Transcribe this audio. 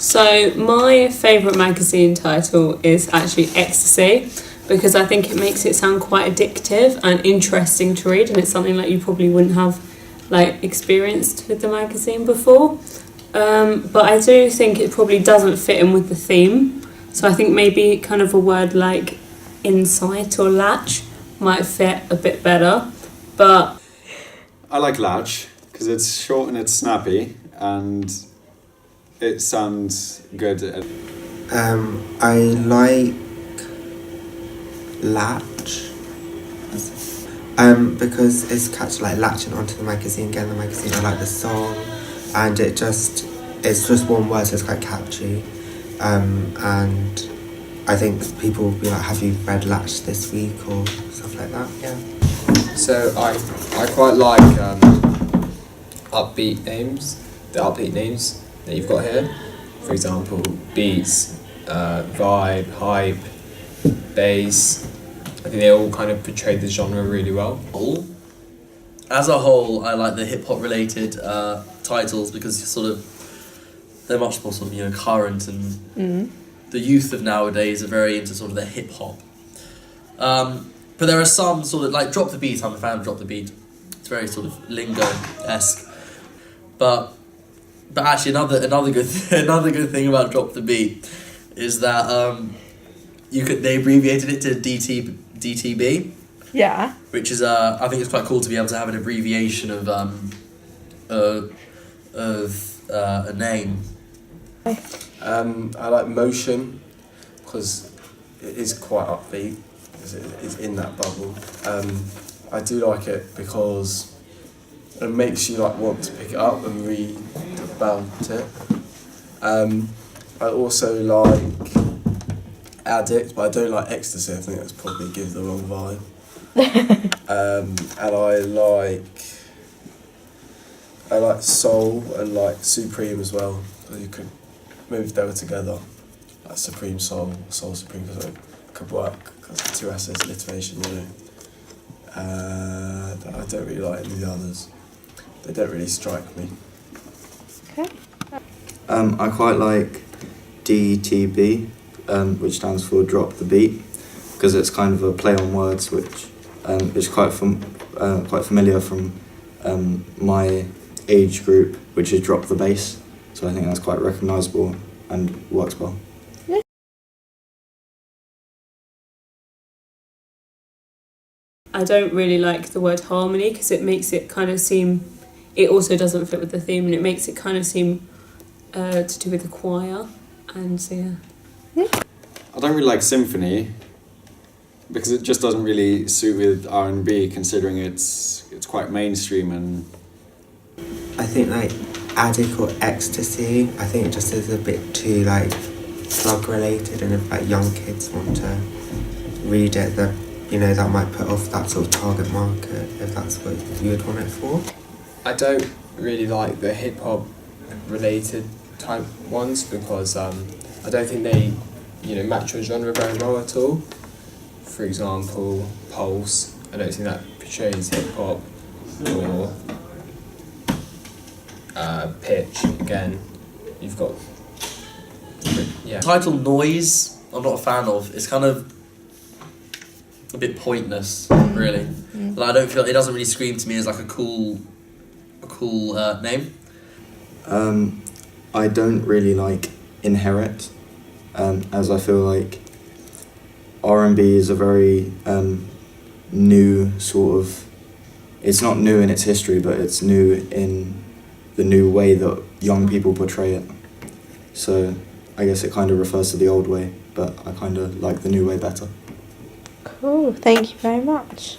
So my favourite magazine title is actually Ecstasy, because I think it makes it sound quite addictive and interesting to read, and it's something that you probably wouldn't have like experienced with the magazine before. But I do think it probably doesn't fit in with the theme. So I think maybe kind of a word like insight or latch might fit a bit better. But I like latch because it's short and it's snappy and it sounds good. I like latch because it's catchy, like latching onto the magazine, getting the magazine. I like the song, and it's just one word, so it's quite catchy. And I think people will be like, have you read Latch this week or stuff like that? Yeah. So I quite like upbeat names, the upbeat names that you've got here. For example, beats, vibe, hype, bass. I think they all kind of portray the genre really well. As a whole, I like the hip hop related titles because they're much more sort of current, and the youth of nowadays are very into sort of the hip hop. But there are some sort of like Drop the Beat. I'm a fan of Drop the Beat. It's very sort of lingo-esque. But actually another good thing about Drop the Beat is that they abbreviated it to DTB. Yeah. Which is I think it's quite cool to be able to have an abbreviation of a name. I like Motion because it is quite upbeat. It's in that bubble. I do like it because it makes you like want to pick it up and read about it. I also like Addict, but I don't like Ecstasy. I think that's probably gives the wrong vibe. And I like Soul and like Supreme as well. So you could, maybe if they were together, like Supreme Soul, Soul Supreme, because it could work because the two S's alliteration, I don't really like any of the others. They don't really strike me. Okay. I quite like DTB, which stands for Drop the Beat, because it's kind of a play on words, which is quite familiar from my age group, which is Drop the Bass. So I think that's quite recognisable and works well. I don't really like the word harmony because it makes it kind of seem, it also doesn't fit with the theme, and it makes it kind of seem to do with the choir, and so yeah. I don't really like symphony because it just doesn't really suit with R&B, considering it's quite mainstream. And I think like Addict or Ecstasy, I think it just is a bit too like drug related, and if like young kids want to read it, that that might put off that sort of target market, if that's what you would want it for. I don't really like the hip hop related type ones because I don't think they match your genre very well at all. For example, Pulse, I don't think that portrays hip hop, or Pitch, again, you've got Title Noise, I'm not a fan of. It's kind of a bit pointless, really. Like, I don't feel it doesn't really scream to me as like a cool name. I don't really like Inherit, as I feel like R&B is a very new sort of, it's not new in its history, but it's new in the new way that young people portray it. So I guess it kind of refers to the old way, but I kind of like the new way better. Cool, thank you very much.